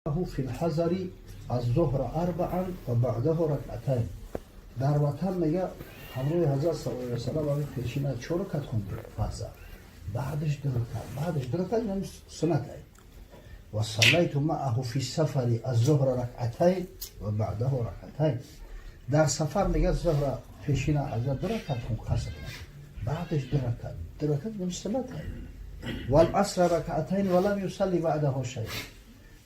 في الحضر الظهر اربعا و بعده رکعتین. در وطن میگه همراه حضرت صلی الله علیه و سلم همین پیشین 4 رکعت خونده فرض، بعدش 2 رکعت یعنی سنت ای. و صلیت معه فی السفر الظهر رکعتین و بعده رکعتین. در سفر میگه ظهر پیشین حضرت 2 رکعت خون قصر، بعدش 2 رکعت یعنی سنت ای. و العصر رکعتین ولم یصلی بعده شیء.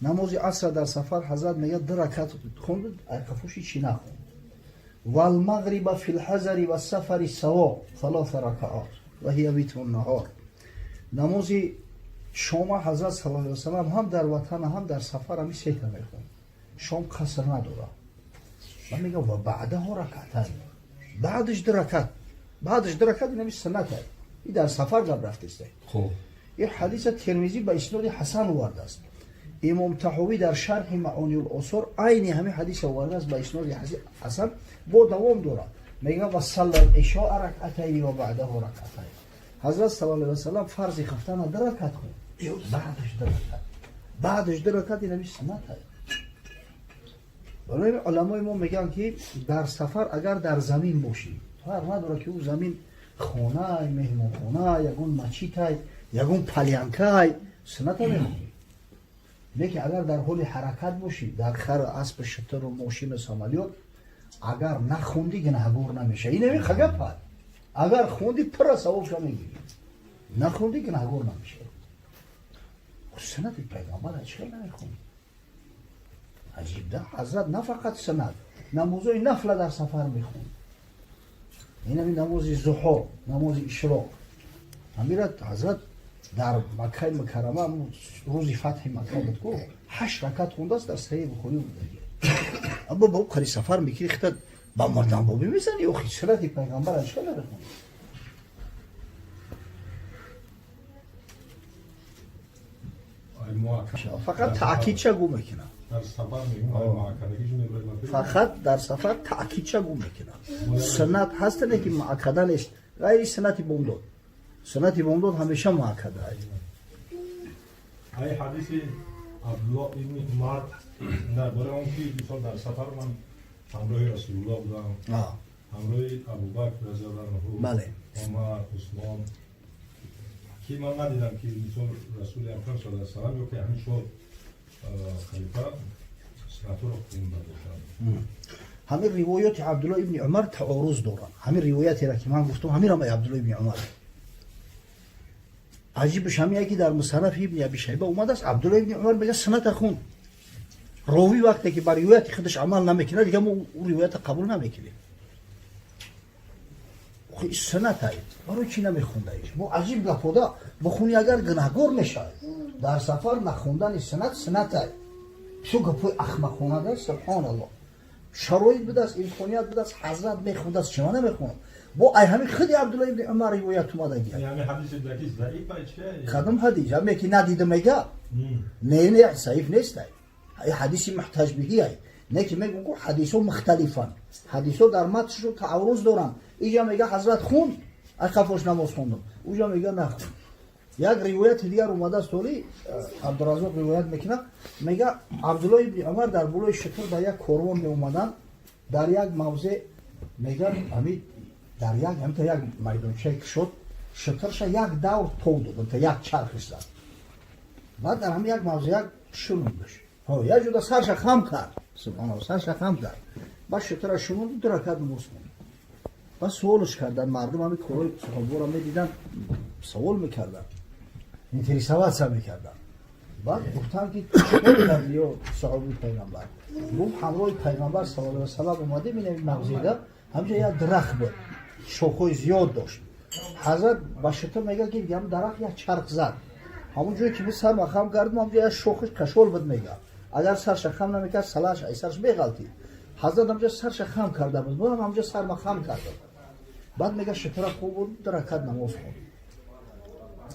نماز عصر در سفر حضرت میگه 2 رکعت خوند، ارکفوشی چی نخوند. و المغرب فی الحضر و السفر سوا 3 رکعات و هی وتر النهار. نماز شام حضرت صلی الله علیه و سلم هم در وطن هم در سفر هم 3 تا میخوند. شام قصر نداره. و میگه و بعده رکعتین، بعدش 2 رکعت یعنی سنت است. این در سفر قبل رفته است. خب این حدیث ترمذی به اسناد حسن آورده است. امام طحاوی در شرح معانی الاثار عین همین حدیث آورده است به اسناد حسن با دوام داره. میگه و صلی العشاء رکعتین و بعده رکعتین. حضرت صلی الله علیه و سلم فرض خفتن 2 رکعت خوند، بعدش 2 رکعت یعنی سنت است. برای علمای ما میگن که در سفر اگر در زمین باشی فرق نداره که اون زمین خانه مهمان خانه یگون مچیت یگون پلینکای سنت نمیخونی. لیکن اگر در حال حرکت باشی در خر اسب شتر و ماشین و سامالیات اگر نخوندی گناهگار نمیشه. این نمی خگه پد اگر خوندی پر ثواب میگیری، نخوندی گناهگار نمیشه. سنت پیغمبر چرا نمیخونی؟ عجیب ده. حضرت نه فقط سنت، نمازهای نفل در سفر میخوند. این همین نماز ضحی، نماز اشراق، همین حضرت در مکه مکرمه روز فتح مکه بود که 8 رکعت خونده است. در صحیح بخاری بود. اما با کاری سفر میکنی خطت با مردم بابی میزنی اخی سنت پیغمبر چرا نمیخونی؟ فقط تأکید چه گو میکنم. فقط در سفر تأکید چه گو میکنم. سنت هست نه که معکده نیست، غیر سنتی بومداد. سنتی بومداد همیشه معکده است. ای حدیث عبدالله ابن عمر درباره اون که مثلا در سفر من همراه رسول الله بودم، همراه ابوبکر رضی الله عنه، بله، عمر، عثمان، که من ندیدم که مثلا رسول اکرم صلی الله علیه و سلم یا که همین شد خلیفه سنت رو خونده باشن. همین روایت عبدالله ابن عمر تعارض دارن. همین روایتی را که من گفتم همین را عبدالله ابن عمر. عجیبش همین که در مصنف ابن ابی شیبه اومده است عبدالله ابن عمر میگه سنت خون. راوی وقتی که بر روایت خودش عمل نمیکنه دیگه ما اون روایت قبول نمیکنیم. خب سنت است. برای چی نمیخونده ایش؟ ما عجیب لپودا بخونی اگر گناهگار میشه. در سفر نخوندن سنت است. شو گپوی احمقانه است. سبحان الله. شرایط بده است، امکانیات بده است، حضرت میخونده است، شما نمیخونم. با ای همین خودی عبدالله ابن عمر روایت اومده گیره. یعنی حدیث دقیق ضعیف است. خدم حدیث همین که ندیده میگه. نه ضعیف نیست. ای حدیث محتاج بهی ای. نه که میگم که حدیثو مختلفن. حدیثو در متنشو تعارض دارن. اینجا میگه حضرت خون، اخفاش نماز خوندم. اونجا میگه نخون. یک روایت دیگر اومده است تولی عبدالرزاق روایت میکنه میگه عبدالله ابن عمر در بلوی شتر در یک کاروان می اومدن، در یک موضع میگن همین در یک میدانچه شد شترش یک دور تو داد تا یک چرخش زد. بعد در همین یک موضع یک شنوندش یک جدا سرش خم کرد. سبحان الله سرش خم کرد. بعد شترش شنوند 2 رکعت نماز خوند. بعد سوالش کردن مردم همین کارای صحابه را میدیدن سوال میکردن اینطوری سوال میکردن. بعد گفتن که چطور کردی و صحابه پیغمبر گفت همراه پیغمبر صلی الله علیه و سلم اومده بینه مغزیده همجا یک درخت بود شاخهای زیاد داشت. حضرت با شتر میگه که هم درخت یک چرخ زد همون جایی که می سر مخم کردم همجا یک شاخش کشول بود میگه اگر سرش خم نمیکرد سلاش ای سرش بغلطید. حضرت همجا سرش خم کرده بود من همجا سر مخم کردم. بعد میگه شتر خوب بود 2 رکعت نماز خوند.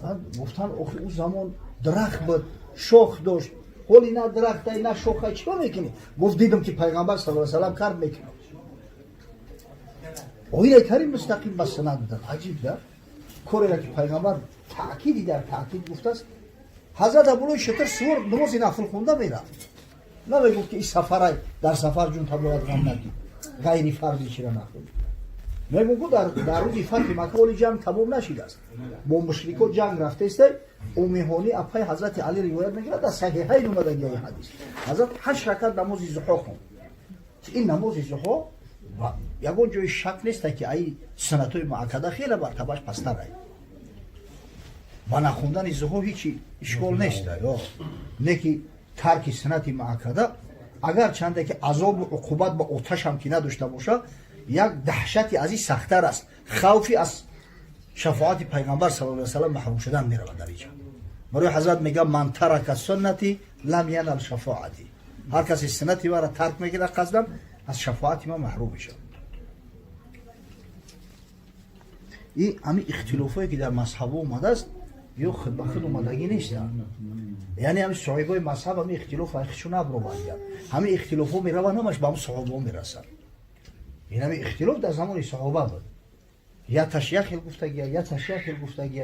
بعد گفتن اخی اون زمان درخت بود شاخ داشت ولی نه درخت نه شاخه چیکار میکنی؟ گفت دیدم که پیغمبر صلی الله علیه و سلم کرد میکنه. اویل کریم مستقیم به سنت دادن. عجیب ده کاری که پیغمبر تأکیدی در تأکید گفته است. حضرت ابوالای شتر سور نماز نفل خونده میره. نمیگفت که این سفر در سفر جون تبلیغات غم نگی غیری فردی چی را نخونی میگو در روز فتح مکه ولی جنگ تمام نشده است با مشرکو جنگ رفته است او مهانی اپای حضرت علی روایت میگه در صحیحین اومده این حدیث حضرت 8 رکعت نماز ضحی خوند این نماز ضحی یگون جای شک نیست که ای سنت‌های مؤکده خیلی مرتبهش پستره با نخوندن ضحی هیچی اشکال نیست نه که ترک سنت مؤکده اگر چنده که عذاب و عقوبت با آتش هم که نداشته باشه یک دهشتی از این سخت‌تر است خوفی از شفاعت پیغمبر صلی الله علیه و سلم محروم شدن میرود در اینجا برای حضرت میگه من ترک سنتی لم ینل شفاعتی هر کسی سنتی مرا ترک میکنه قصدم از شفاعت ما محروم میشه این همین اختلافایی که در مذهب اومده است یا خود به خود اومدگی نیست یعنی همین صحابه مذهب همین اختلاف خودشون نبرو باید همین اختلافا میروند همش به هم صحابه میرسن این همین اختلاف در زمان صحابه بود یا تشیخ گفتگی یا تشیخ گفتگی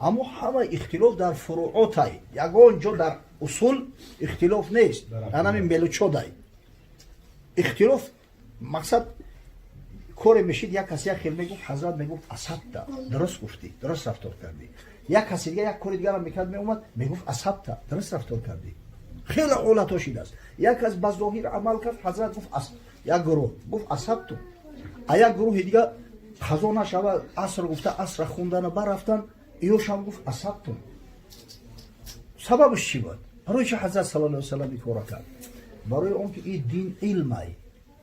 اما همه اختلاف در فروعات های یگان جا در اصول اختلاف نیست در همین ملوچو دای اختلاف مقصد کار میشید یک کسی یک خیلی میگفت حضرت میگفت اصبت درست گفتی درست رفتار کردی یک کسی دیگه یک کار دیگه هم میکرد میومد میگفت اصبت درست رفتار کردی خیلی اولت هاشید است یک از بظاهر عمل کرد حضرت گفت یک گروه گفت اصبت یک گروه دیگه خزانه شب عصر گفته عصر خوندن برفتن ایوش هم گفت اصبت سببش چی بود برای چه حضرت صلی الله علیه و سلم این کار کرد برای اون که این دین علمه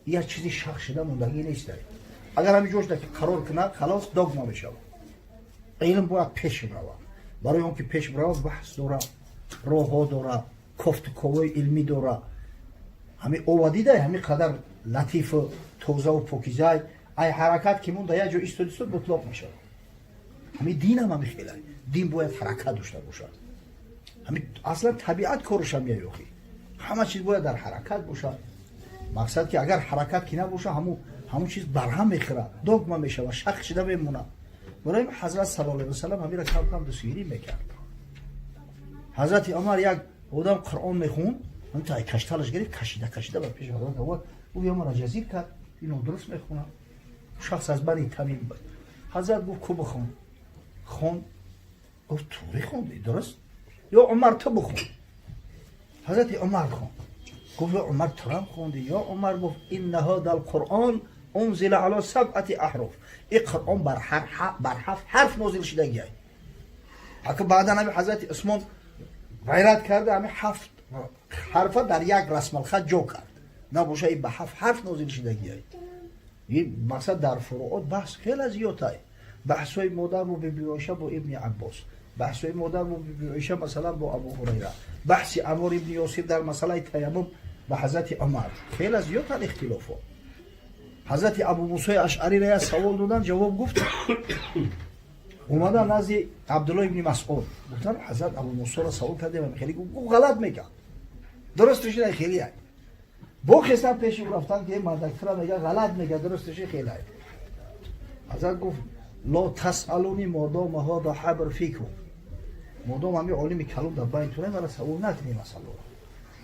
یک چیزی شخص شده موندگی نیست داره اگر همین جوش که قرار کنه خلاص داغما میشه علم باید پیش بروه برای اون که پیش بروه بحث داره راه ها داره کفت کوی علمی داره همین اوادی ده همین قدر لطیف و توزه و پوکیزه ای حرکت که مونده یه جا ایستادیست بطلاق میشه همین دین هم همین خیلی دین باید حرکت داشته باشه همین اصلا طبیعت کارش هم یخی همه چیز باید در حرکت باشه مقصد که اگر حرکت کی نباشه همون چیز برهم میخوره دگمه میشه و شق شده میمونه برای حضرت صلی الله علیه و سلم همین را کم کم دستگیری میکرد حضرت عمر یک آدم قرآن میخون من تا کشتالش گرفت کشیده بر پیش حضرت آورد او یه مرا جزیر کرد اینو درست میخونه شخص از بنی تمیم بود حضرت گفت کو بخون خون گفت تو بخوندی درست یا عمر تو بخون حضرت عمر خون گفت یا عمر تو هم خوندی یا عمر گفت این هذا القرآن انزل علی 7 احرف این قرآن بر 7 حرف نازل شده گیه اگه بعدا همین حضرت عثمان غیرت کرده همین 7 حرف در یک رسم الخط جو کرد نباشه این به 7 حرف نازل شده گیه این مقصد در فروعات بحث خیلی زیاده بحث های مادر و بیبی عایشه با ابن عباس بحث های مادر و بیبی عایشه مثلا با ابو هریره بحث عمار ابن یاسر در مسئله تیمم با حضرت عمر خیلی زیاده اختلافات حضرت ابو موسی اشعری را سوال دادن جواب گفت اومدن نزد عبدالله ابن مسعود گفتن حضرت ابو موسی را سوال کرده و خیلی گفت غلط میگه درستش نه خیلی با خستن پیش رفتن که مردکتر میگه غلط میگه درستش خیلی حضرت گفت لا تسالونی مادام هذا حبر فیکم مادام همین عالم کلام در بینتونه مرا سوال نکنی مثلا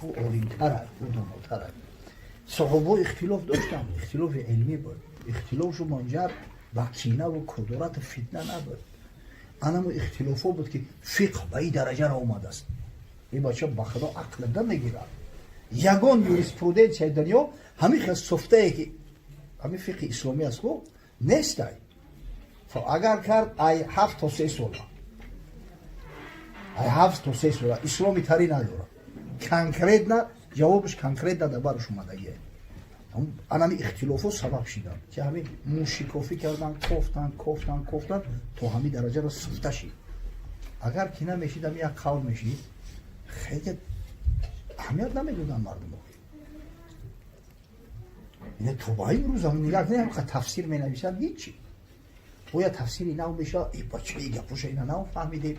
او عالم تره او داناتره صحابه اختلاف داشتن اختلاف علمی بود اختلافشو منجر به کینه و کدورت فتنه نبود انما اختلافا بود که فقه به این درجه را اومده است این بچه به خدا عقل ده میگیره یگان یوریسپرودنس دنیا همین خیلی سفته که همین فقه اسلامی است خب نیست اگر کرد ای 7 تا 3 سال ای 7 تا 3 سال اسلامی تری نداره کنکریت نه جوابش کنکریت داده برش اومدگیه انا اختلافو سبب شدن که همین موشیکافی کردن کفتن تا همین درجه را سفته شید اگر که نمیشید همین یک قول میشید خیلی اهمیت نمیدونن مردم اینه تو با این روز همون نگاه نه همه تفسیر می نویسن هیچی باید تفسیری نو میشه ای بچه ای گپوش اینا نو فهمیدیم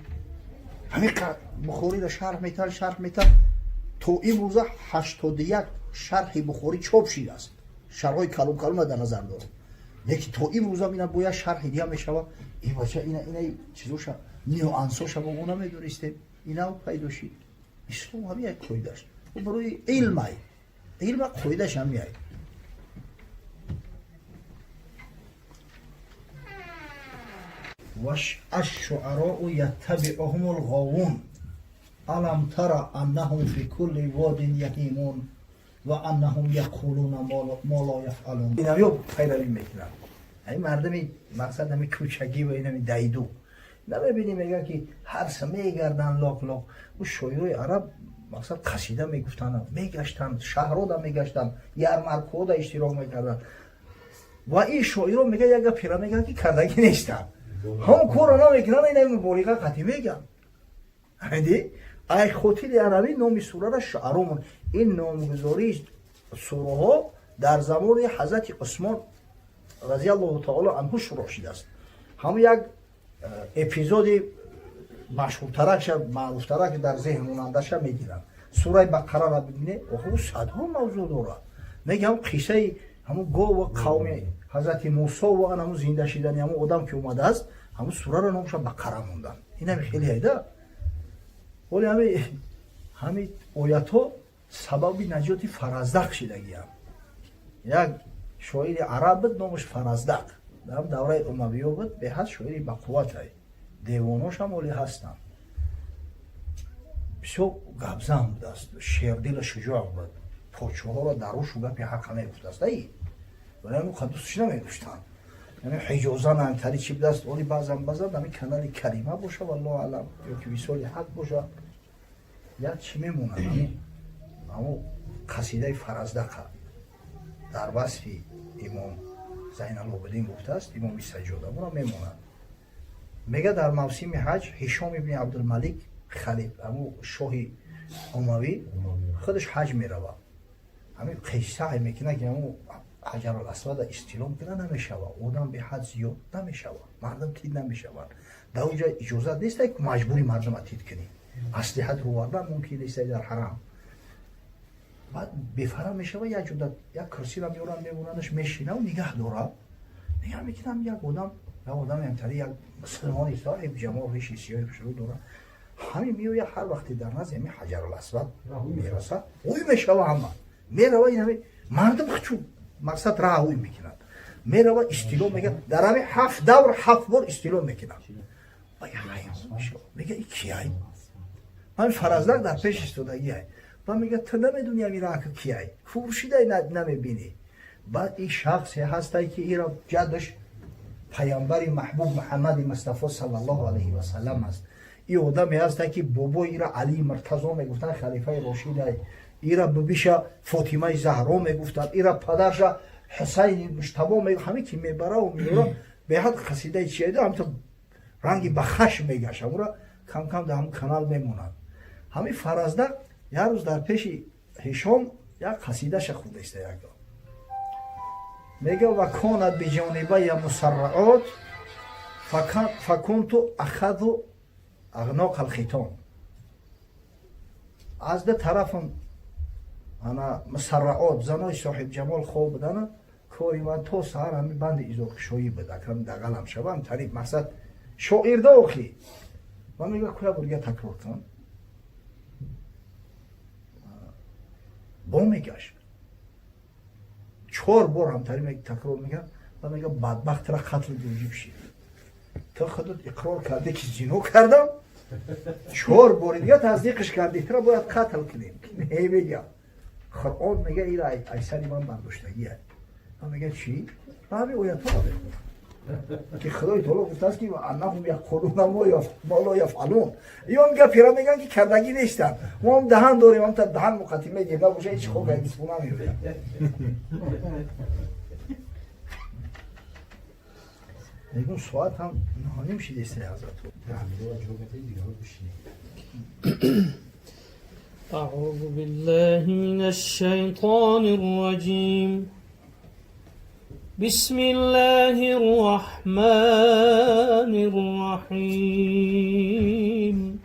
همین بخوری را شرح میتن تو این روزه 81 شرح بخاری چاپ شده است شرحای کلام در نظر داره یکی تو این روزه مینا باید شرح دیگه میشوه این بچه اینا چیزوش نیوانسوش با اونا میدونستیم اینا پیدا شد اسلام همین یک کوی داشت و برای علمه علم قویدش هم میای وش الشعراء یتبعهم الغاوون الم تر انهم فی کل واد یهیمون و انهم یقولون ما لا یفعلون. این هم پیروی میکنن. این مردمی مقصد همی کوچگی و این همی دایدو نمیبینی میگه که هر سه میگردن لاک لاک. و شاعرای عرب مقصد قصیده میگفتن، میگشتن، شهرها میگشتن، یارمارک‌ها دا اشتراک میکردن. و این شاعرها میگه یک پیرا میگه که کردگی نیستن. هم کرونا میکنن این مبالغه قطعی میگن. هدی ای خطیل عربی نام سوره را شعرون. این نامگذاری سوره ها در زمان حضرت عثمان رضی الله تعالی عنه شروع شده است. هم یک اپیزود مشهورترش معروفتر که در ذهن ماندهش میگیرن. سوره بقره را ببینه او صدها موضوع داره. میگم قصه همون گو و قوم حضرت موسی و همون زنده شدن همون آدم که اومده است همون سوره را نامش بقره موندن. این هم خیلی هیده. ولی همین آیات ها سبب نجات فرزدق شدگی هم. یک شاعر عرب بود نامش فرزدق در دوره امویه بود به حد شاعری با قوت های دیواناش هم ولی هستن بسیار گبزن بود است شیردل شجاع بود پاچه ها را دروش و گپی حق نمیگفت است ولی اون قدوسش نمیگوشتن یعنی حجازه نمتری چی بود است ولی بعضم دمی کنال کریمه باشه والله علم یا که ویسالی حق باشه یا چی میمونه همون قصیده فرزدق در وصف امام زین العابدین گفته است امام سجاده اون میمونه میگه در موسم حج هشام ابن عبدالملک خلیف همون شاه اموی خودش حج میروه همین قصه میکنه که همون حجر الاسود استلام کنه نمیشوه آدم به حج زیاد نمیشوه مردم تید نمیشوه در اونجا اجازت نیست که مجبوری مردم تید کنی اسلحه رو وردن ممکن نیست در حرم بعد بفرم میشوه یک جدا یک کرسی را میورن میموننش میشینه و نگه داره نگه میکنم یک آدم همتری یک مسلمانی صاحب جماع ریشی سیاه شروع داره همین میویه هر وقتی در نزد همین حجر الاسود میرسه اوی میشوه همه میروه این همین مردم خچون مقصد راه اوی میکنن میروه استیلو میگه در همین 7 دور 7 بار استیلو میکنن و یه حیوان میشوه میگه این کیه من فرزدق در پیش استودگی های و میگه تو نمیدونی همین راه که کیه خورشیده نمیبینی بعد این شخصی هسته که ایرا جدش پیامبر محبوب محمد مصطفی صلی الله علیه و سلم است این آدمی هست که بابا ایرا علی مرتضی میگفتن خلیفه راشد ایرا ببیشا فاطمه زهرا میگفتن ایرا پدرش حسین مجتبی میگه همه کی میبره و میره به حد قصیده چیه هم تو رنگی بخش میگشه اون کم کم در هم کانال میمونن همین فرزدق یه روز در پیش هشام یک قصیده ش خود است یک میگه و کانت بجانبه یا مسرعات فکنت اخذ اغناق الختان از ده طرفم انا مسرعات زنای صاحب جمال خواب بدن کاری من تا سهر همی بند ایزاکشایی بده کنم دقلم شوم طریق مقصد شاعر داخلی و میگه کلا برگه تکرار کن با میگشت 4 بار هم طریق تکرار میگه و میگه بدبخت را قتل دوجیب شید تو خودت اقرار کرده که زینو کردم 4 بار دیگه تصدیقش کردی تو را باید قتل کنیم نمیگه قرآن میگه ایره ایسری من برداشتگیه و میگه چی؟ و همین اویت ها که خدای تعالی گفته است که انهم یقولون ما لا یفعلون یا میگه پیرا میگن که کردگی نیستن ما هم دهن داریم هم تا دهن مقدمه گیر نباشه هیچ خوب اسمو نمیره میگم ساعت هم نهانیم شده است حضرت أعوذ بالله من الشيطان الرجيم بسم الله الرحمن الرحيم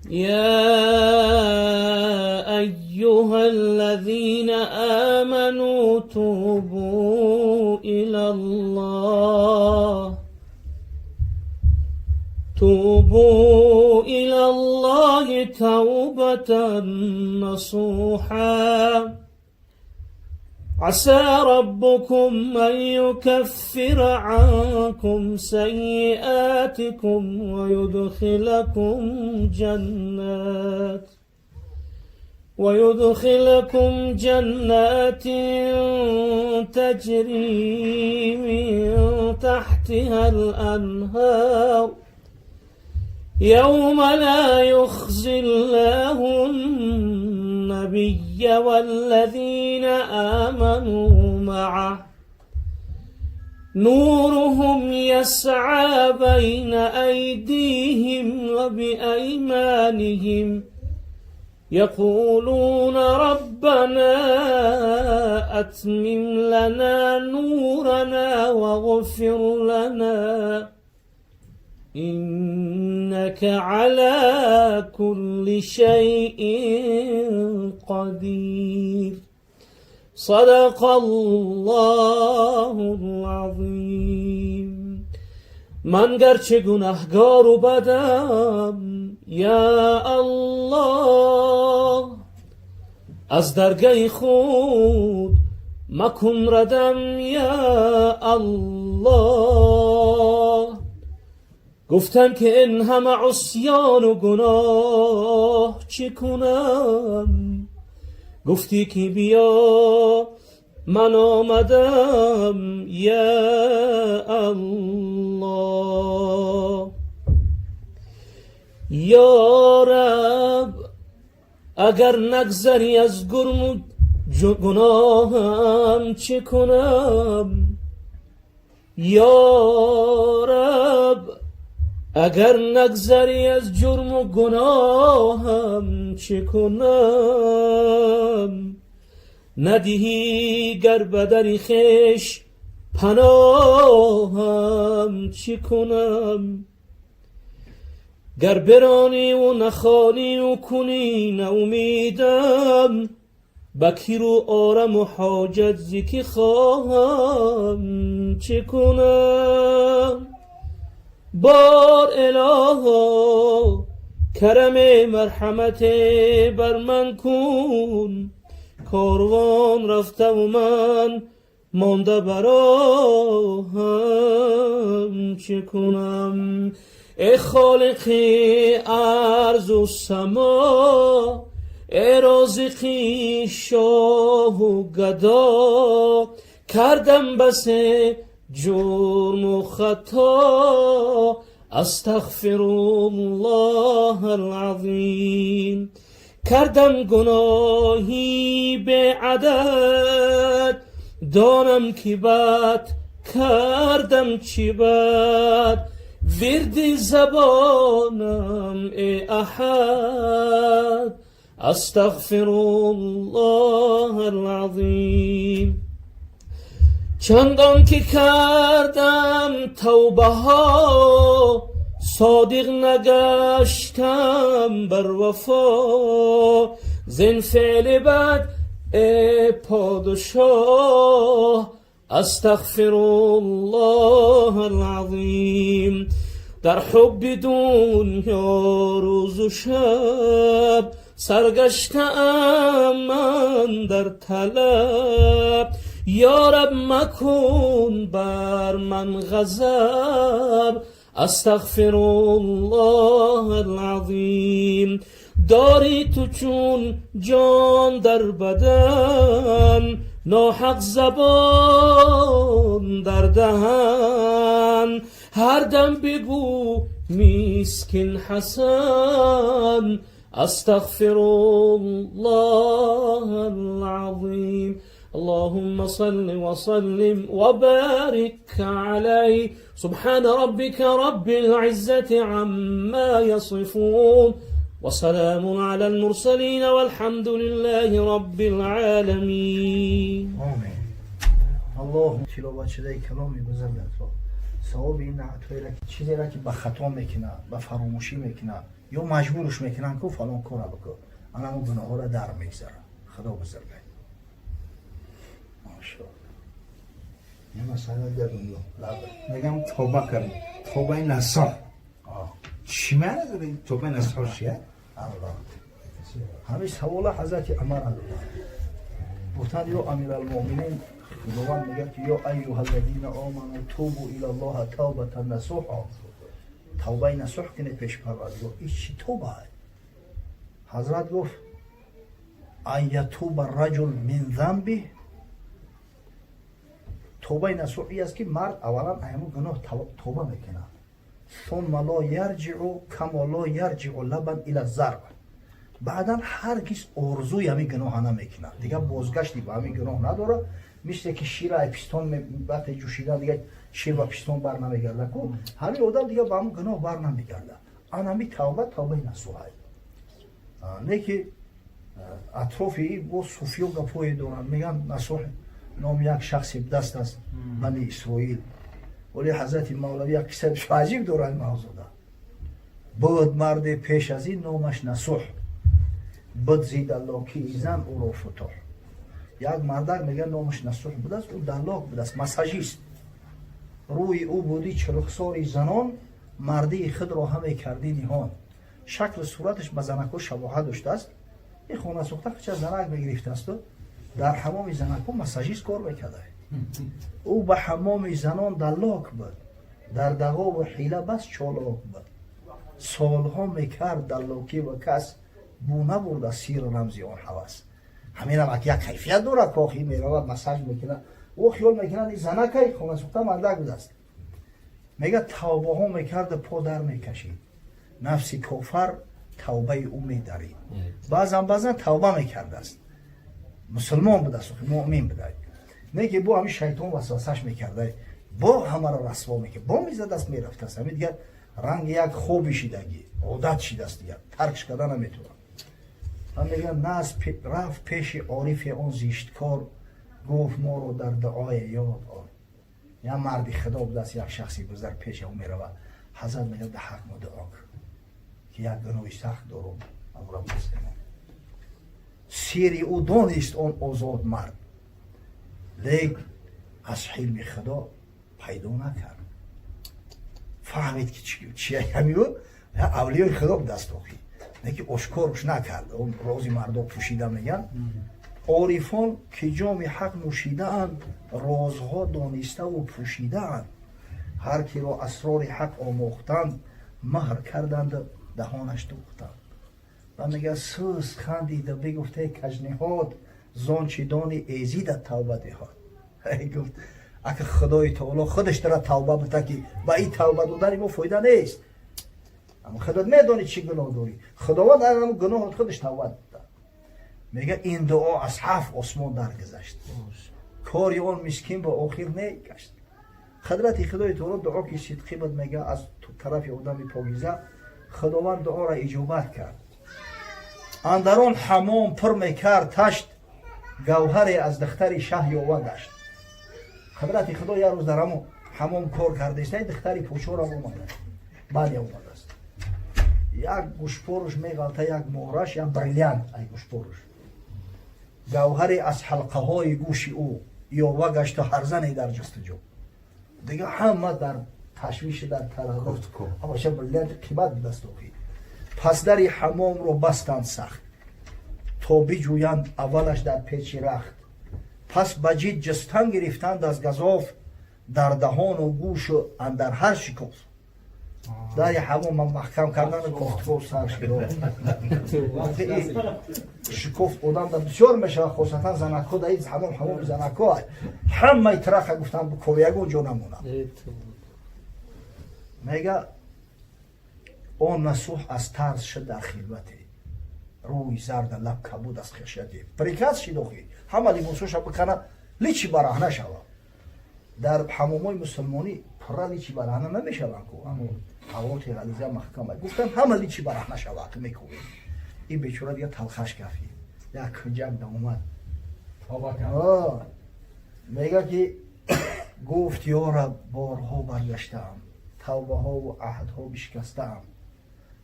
يا أيها الذين آمنوا توبوا إلى الله توبة نصوحا عسى ربكم أن يكفر عنكم سيئاتكم ويدخلكم جنات تجري من تحتها الأنهار يوم لا يخزي الله النبي والذين آمنوا معه نورهم يسعى بين أيديهم وبأيمانهم يقولون ربنا أتمم لنا نورنا واغفر لنا إنك على كل شيء قدير صدق الله العظیم. من گرچه گناهگار و بدم یا الله از درگاه خود مکن ردم یا الله. گفتن که این همه عصیان و گناه چه کنم؟ گفتی که بیا من آمدم یا الله. یا رب اگر نگذری از گرم و گناهم چه کنم؟ یا رب اگر نگذری از جرم و گناهم چه کنم؟ ندهی گر بدری خش پناهم چه کنم؟ گر برانی و نخوانی و کنی ناامیدم بکی رو آرم و حاجت زکی خواهم چه کنم؟ بار الها کرم مرحمت بر من کن کاروان رفته و من مانده براهم چه کنم؟ ای خالق ارض و سما ای رازقی شاه و گدا کردم بس جرم و خطا استغفر الله العظیم. کردم گناهی به عدد دانم که بد کردم چی بد ورد زبانم ای احد استغفر الله العظیم. چندان که کردم توبه ها صادق نگشتم بر وفا زین فعل بد ای پادشاه استغفر الله العظیم. در حب دنیا روز و شب سرگشتم من در طلب یا رب مکن بر من غضب استغفر الله العظیم. داری تو چون جان در بدن ناحق زبان در دهن هر دم بگو مسکین حسن استغفر الله العظیم. اللهم صل وسلم وبارك عليه سبحان ربك رب العزة عما يصفون وسلام على المرسلين والحمد لله رب العالمين. آمین. الله تلاوت شده کلامی بزرگت را ثواب این نعتوی را که چیزی را که به خطا میکنه به فراموشی میکنه یا مجبورش میکنن که فلان کار بکن انا اون گناه ها را در میگذاره. خدا بزرگه ماشاءالله. یه مسئله در دنیا میگم توبه کنیم توبه نصح چی معنی داره توبه نصح چیه؟ الله همین سوال حضرت عمر الله گفتن یا امیر المؤمنین خداوند میگه که یا ایها الذین آمنوا توبوا الی الله توبه نصوحا توبه نصوح کنه پیش پروردگار این چی توبه حضرت گفت ان یتوب الرجل من ذنبه توبه نصوحی است که مرد اولا همون گناه توبه میکنه ثم لا یرجع کما لا یرجع لبن الى الزرع بعدا هرگز ارزوی همین گناه نمیکنه دیگه بازگشتی به همین گناه نداره مثل که شیر پیستون وقتی جوشیدن دیگه شیر و پیستون بر نمیگرده کو همین آدم دیگه به همون گناه بر نمیگرده آن همین توبه نصوحه نه که اطرافی با صوفی و گپوی دارن میگن نصوح نام یک شخصی دست از بنی اسرائیل ولی حضرت مولوی یک قصه عجیب دارن موضوع ده بود مرد پیش از این نامش نصوح بد زید الله کی ایزن او رو فتح یک مردک میگه نامش نصوح بوده است او دلاک بوده است مساجیست روی او بودی چرخساری زنان مردی خود را همه کردی نهان شکل صورتش به زنکو شباهت داشته است این خونه سوخته که چه زنک بگرفته است در حمام زنکو مساجیست کار میکرده او به حمام زنان دلاک بود در دغا و حیله بس چالاک بود سالها میکرد دلاکی و کس بو نبرد سیر رمزی آن حواس همین هم یک کیفیت داره کاخی میرود مساج میکنه او خیال میکنه این زنکه خونه سوخته مردک بود است میگه توبه ها میکرد پا در میکشید نفسی کافر توبه او میدارید بعضا توبه میکرده است مسلمان بود است مؤمن بود نه که با همین شیطان وسوسش میکرده با همه را رسوا میکرد با میزد است میرفت است همین دیگه رنگ یک خوبی شیدگی عادت شیده است دیگه ترکش کردن نمیتونه هم میگن ناز رفت پیش عارف اون زشتکار گفت ما رو در دعای یاد آر یا مردی خدا بود است یک شخصی گذر پیش او میرود حضرت میگه ده حق ما دعا کن که یک گناهی سخت دارم او را بزنم سیری او دانست اون آزاد مرد لیک از حلم خدا پیدا نکرد فهمید که چیه همی بود اولیای خدا به دست آخی نه که اشکارش نکرد اون رازی مردا پوشیده میگن عارفان که جام حق نوشیده اند رازها دانسته و پوشیده اند هر کی را اسرار حق آموختند مهر کردند دهانش دوختند و میگه سوز خندیده بگفته کجنهاد زان چی دانی ایزید توبه دهاد گفت اگه خدای تعالی خودش داره توبه بده که با این توبه دادن ما فایده نیست اما خودت میدونی چی گناه داری خداوند در همون گناه خودش توبه داده میگه این دعا از 7 آسمان درگذشت کاری اون مسکین به آخر نگشت قدرت خدای تعالی دعا که صدقی بود میگه از طرف آدم پاکیزه خداوند دعا را اجابت کرد اندرون حمام پر میکرد تشت گوهری از دختر شه یاوه گشت قدرت خدا یه روز در حمام کار کرده است دختری پوچور هم اومده بعد اومده است یک گوشپورش میغلطه یک مهرش یک بریلیانت ای گوشپورش گوهری از حلقه های گوش او یاوه گشت و هر زنی در جستجو دیگه همه در تشویش در تردد اما چه بریلیانت قیمت دست اوکی پس در حمام رو بستند سخت تا بجویند اولش در پیچ رخت پس بجید جستن گرفتند از گزاف در دهان و گوش و اندر هر شکاف در حمام محکم کردن گفتگو سرش وقتی شکاف آدم در بسیار میشه خصوصا زنکو در این حمام زنکو همه ترخ گفتن بکویگو جا نمونه میگه اون نصوح از ترس شد در خلوتی روی زرد لب کبود از خشیتی پریکاز شیدوخی همه لیموسوش بکنه لیچی برهنه شوه در حمومای مسلمانی پره لیچی برهنه نمیشه بانکو اما حواتی غلیزه محکمه گفتن همه لیچی برهنه شوه که میکنی این بیچوره دیگه تلخش کفی یک کنجک اومد میگه که گفت یارب بارها برگشتم توبه ها و عهدها بشکستم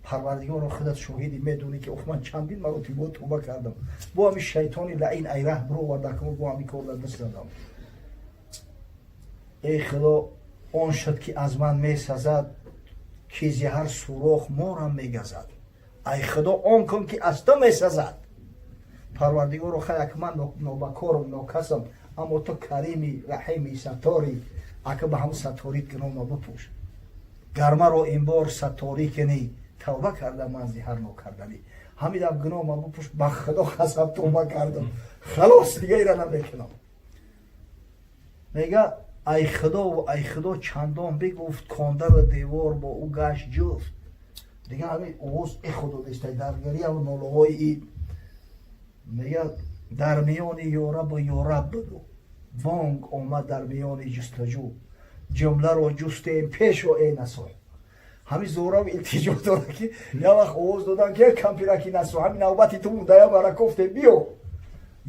پروردگار خودت شاهدی میدونی که من چندین مرتبه توبه کردم با همین شیطانی لعین ای ره برو وردکم با همین کار دست دادم ای خدا اون شد که از من میسزد که زهر سوراخ مارم میگزد ای خدا آن کن که از تو میسزد پروردگار رو خیلی که من نوبکارم نوکسم اما تو کریمی رحیمی ستاری اگه به هم ستاریت کنم بپوش گرمه رو این بار ستاری کنی توبه کردم من زهر نو کردنی همیدم گناه ما بپوش به خدا خسب توبه کردم خلاص دیگه ایره نمیکنم میگه ای خدا چندان بگفت کانده و دیوار با او گشت جفت دیگه همین اوز ای خدا داشته درگری و نولوهای ای میگه در میان یورب و یورب بدو وانگ آمد در میان جستجو جمله رو جستیم پیش و ای نسای همین زورا و التجا داره که یا وقت اوز دادن که کمپیرکی نسو همین نوبتی تو مدایا برا کفته بیو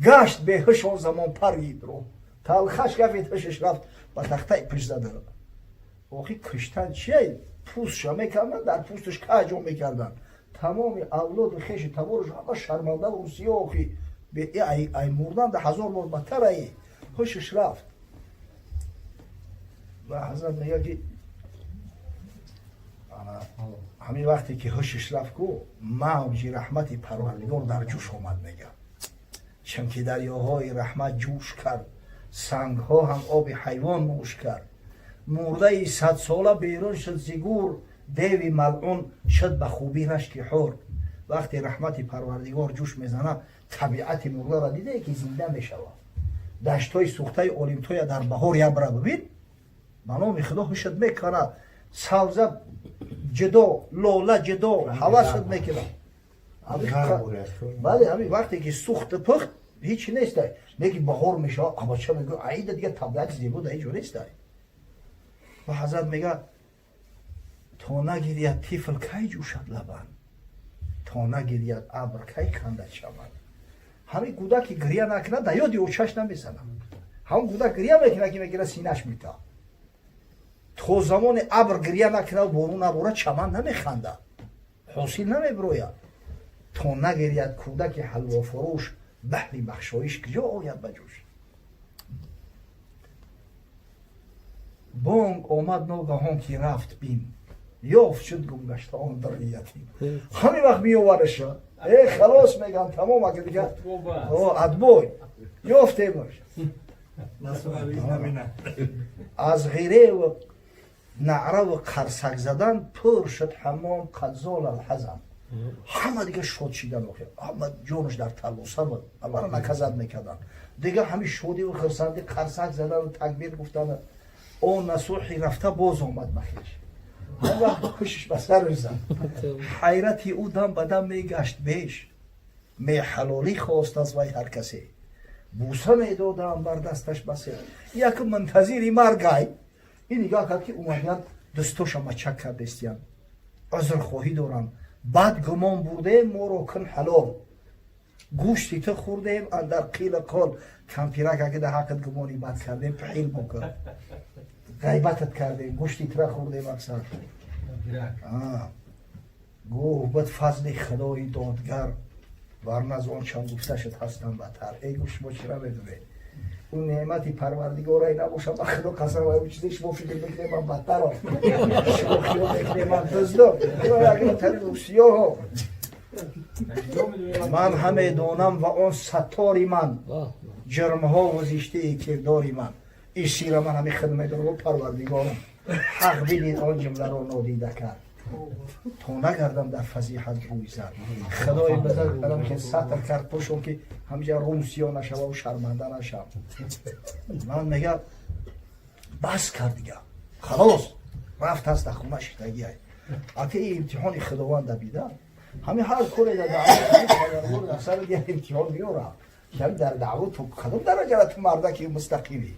گشت به هشون زمان پرید رو تلخش گفت هشش رفت با تخته پیش زده آخی کشتن چیه؟ پوستش میکردن در پوستش کجا میکردن تمام اولاد و خیش تبارش همه شرمنده و سیاه آخی ای مردن ده 1000 بار بدتر ای هشش رفت و حضرت میگه که همین وقتی که هشش رفت کو موج رحمت پروردگار در جوش آمد میگه چون که دریاهای رحمت جوش کرد سنگ ها هم آب حیوان نوش کرد مرده 100 ساله بیرون شد زگور دیوی ملعون شد به خوبی رشک حور وقتی رحمت پروردگار جوش میزنه طبیعت مرده را دیده که زنده میشوه دشتای سوخته اولیمتوی در بهار یبره ببین منو خدا هشت میکنه سبزه جدا لاله جدا حوست میکنه بله همین وقتی که سوخت پخت هیچی نیست میگه بهار میشه اما چه میگه عید دیگه طبیعت زیبا ده هیچ نیست و حضرت میگه تا نگیرید طفل کی جوشد لبن تا نگیرید ابر کی کنده چمن همین کودک که گریه نکنه در یاد اوچش نمیزنه همون کودک گریه میکنه که میگیره سینه‌اش میتا تو زمان ابر گریه نکنه و بارون نباره چمن نمیخنده حاصل نمیبروید تا نگیرید کودک حلوا فروش بحری بخشایش کجا آید بجوش بانگ آمد ناگهان که رفت بین یافت شد گمگشته آن در یتیم همین وقت میآورش خلاص میگم تمام اگه دیگه ادبوی یافته باش از غیره و نعره و قرصک زدن پر شد حمام قدزال الحزن همه دیگه شد شیدن همه جونش در تلوسه بود اولا نکزد میکردن دیگه همین شودی و خرسندی قرصک زدن و تکبیر گفتن اون نسوحی رفته باز آمد بخیش همه وقت کشش به سرش زد حیرتی او دم به دم میگشت بیش می حلالی خواست از وی هر کسی بوسه میدادم بر دستش بسه یک منتظری مرگای این نگاه کرد که اومدن دستوش هم چک کرد استیان عذر خواهی دارم بعد گمان بودیم ما رو کن حلال گوشتی تو خوردیم اندر قیل قال کمپیرک اگه ده حقت گمانی بد کردیم پحیل بکن غیبتت کردیم گوشتی تو خوردیم اکثر گوه بد فضل خدای دادگر ورنه از آن چند گفته شد هستم بتر ای گوش ما چرا بدونه اون نعمتی پروردگاره نباشم و خدا قسم و چیزی شما فکر بکنه من بدتر هم شما خیال بکنه من دزدم اگر تری روسیه ها من همه دانم و آن ستاری من جرم ها و زیشته کرداری من این سیر من همه خدمه دارم و پروردگارم حق بینید آن جمله رو نادیده کرد تا نگردم در فضیحت روی زد خدای بزرگ برم که سطر کرد پشم که همجا روسیا نشوه و شرمنده نشم من میگه بس کرد دیگه خلاص رفت هست خونه شکتگی های اگه این امتحان خداوند بیده همین هر کاری در دعوت در سر دیگه امتحان میورم که در دعوت تو کدوم درجه را تو مردکی مستقیمی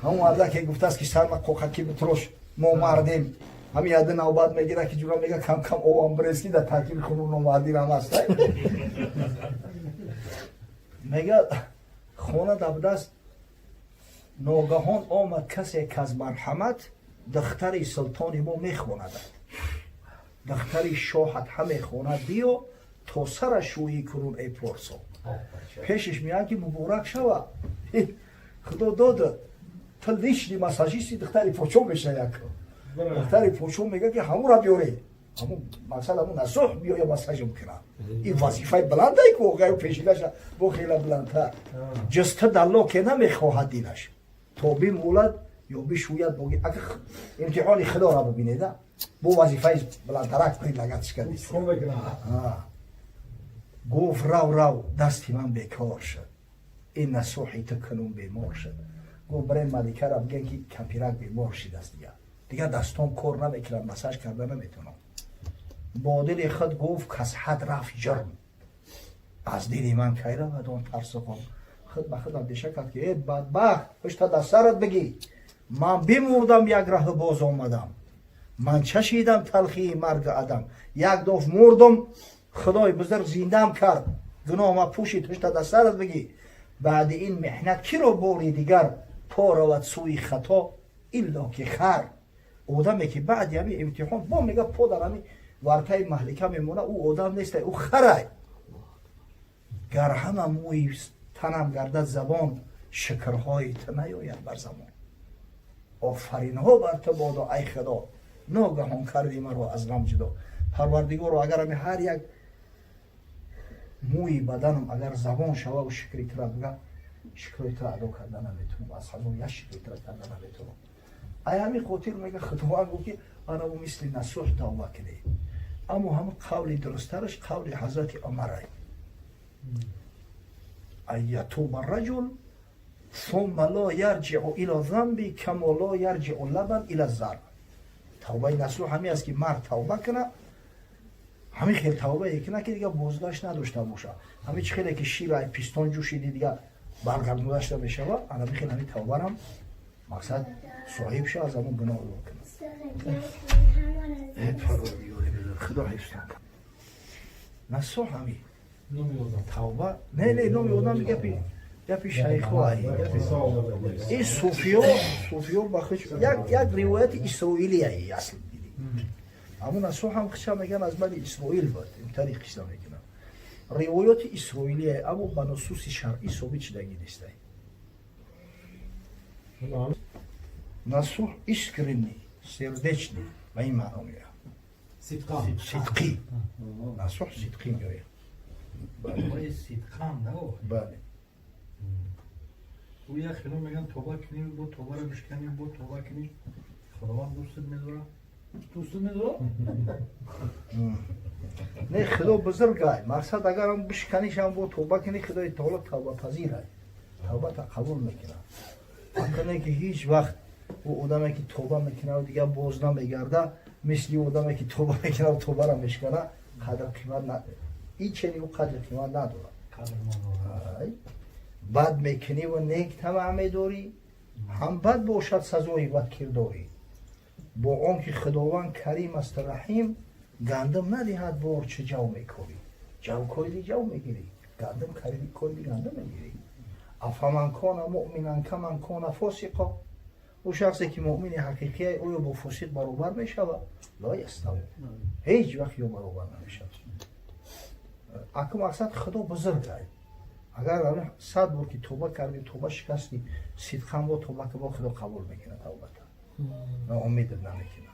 همون مردکی گفته است که سر مقوقکی بتروش ما مردیم همین یاد نوبت میگیره که جورا میگه کم کم او امبرسکی در ترکیب خونون نوادی هم هست میگه خونه دبدست ناگهان آمد کسی که از مرحمت دختر سلطانی ما میخواند دختر شاهت همه خواند بیو تا سر شویی کرون ای پرسو پیشش میاد که مبارک شوه خدا داده تا لیشنی مساجیستی دختری پرچو بشه یک دختر پوچون میگه که همون را بیاره همون مثلا همون نصح بیا مساج میکنه این وظیفه بلنده ای که اوقای پیشیدش با خیلی بلندتر جسته دلو که نمیخواهد دیدش تو بی مولد یا بی شوید بگی اگه امتحانی خدا را ببینیده با وظیفه بلندترک کنید لگتش کردید گفت رو دستی من بیکار شد این نصوحی تو کنون بیمار شد گفت برای ملیکه را بگن که کمپیرک بیمار شید است دیگه دستان کار نمیکنم مساج کرده نمیتونم با دل خود گفت کس حد رفت جرم از دل من که را بدان ترس خود خود به خود اندیشه کرد که ای بدبخت پشت دست سرت بگی من بمردم یک راه باز آمدم من چشیدم تلخی مرگ آدم یک دفعه مردم خدای بزرگ زندم کرد گناه ما پوشید پشت دست سرت بگی بعد این محنت کی رو بوری دیگر پا رود سوی خطا الا که خر آدمی که بعد یعنی امتحان با میگه پا در همی ورکه محلکه میمونه او آدم نیست او خره گر همه موی تنم گردد زبان شکرهای نیاید بر زمان آفرین ها بر تو بادا ای خدا ناگهان کردی مرا از غم جدا پروردگار اگر همی هر یک موی بدنم اگر زبان شوه و شکری تر بگه شکری تر ادا کرده نمیتونم از هزار یک شکری تر کرده نمیتونم ای همی قوتیل میگه خداوند گفت که آنها مثل نصوح توبه کنی اما همه قول درسترش قول حضرت عمره ایتوب الرجل ثم لا یرجع الى ذنبی کما لا یرجع لبن الى الزرع توبه نصوح همی است که مرد توبه کنه همین خیلی توبه کنه که دیگه بازگشت نداشته باشه همین خیلی که شیر ای پیستون جوشیدی دیگه برگردون داشته بشه و انا بخیر همین توبه هم مقصد صاحب شه از همون گناه رو کنه خدا حفظتن نصوح همین توبه نه نومی آدم میگه گپی شیخ های این صوفیو بخش یک روایت اسرائیلی هایی اصل دیدی همون نصوح هم خشم میگن از بنی اسرائیل بود این طریق خشم میکنن روایت اسرائیلی هایی اما به نصوص شرعی ثابت شدگی نیست نصوح اسکرینی سردچنی به این معنا میگه صدقی نصوح صدقی میگه برای صدقان نه بله او یک خیلی میگن توبه کنی با توبه رو بشکنی با توبه کنی خداوند دوستت میداره دوستت میداره نه خدا بزرگه مقصد اگر هم بشکنیش هم با توبه کنی خدای تعالی توبه پذیره توبه تا قبول میکنه اکنه که هیچ وقت او آدمی که توبه میکنه و دیگه باز نمیگرده مثل آدمی که توبه میکنه و توبه رو میشکنه قدر قیمت نداره این چنین او قدر قیمت نداره بد میکنی و نیک طمع میداری هم بد باشد سزای بد کرداری با آنکه خداوند کریم است رحیم گندم ندهد بار چه جو میکنی جو کویلی جو میگیری گندم کریم کویلی گندم میگیری افمن کان مؤمنا کمن کان فاسقا او شخصی که مؤمن حقیقی او با فاسق برابر میشود لا یستوی هیچ وقت یا برابر نمیشود اگه مقصد خدا بزرگه اگر 100 بار که توبه کردی توبه شکستی صدقاً با توبه که با خدا قبول میکنه توبه تا امید نمیکنه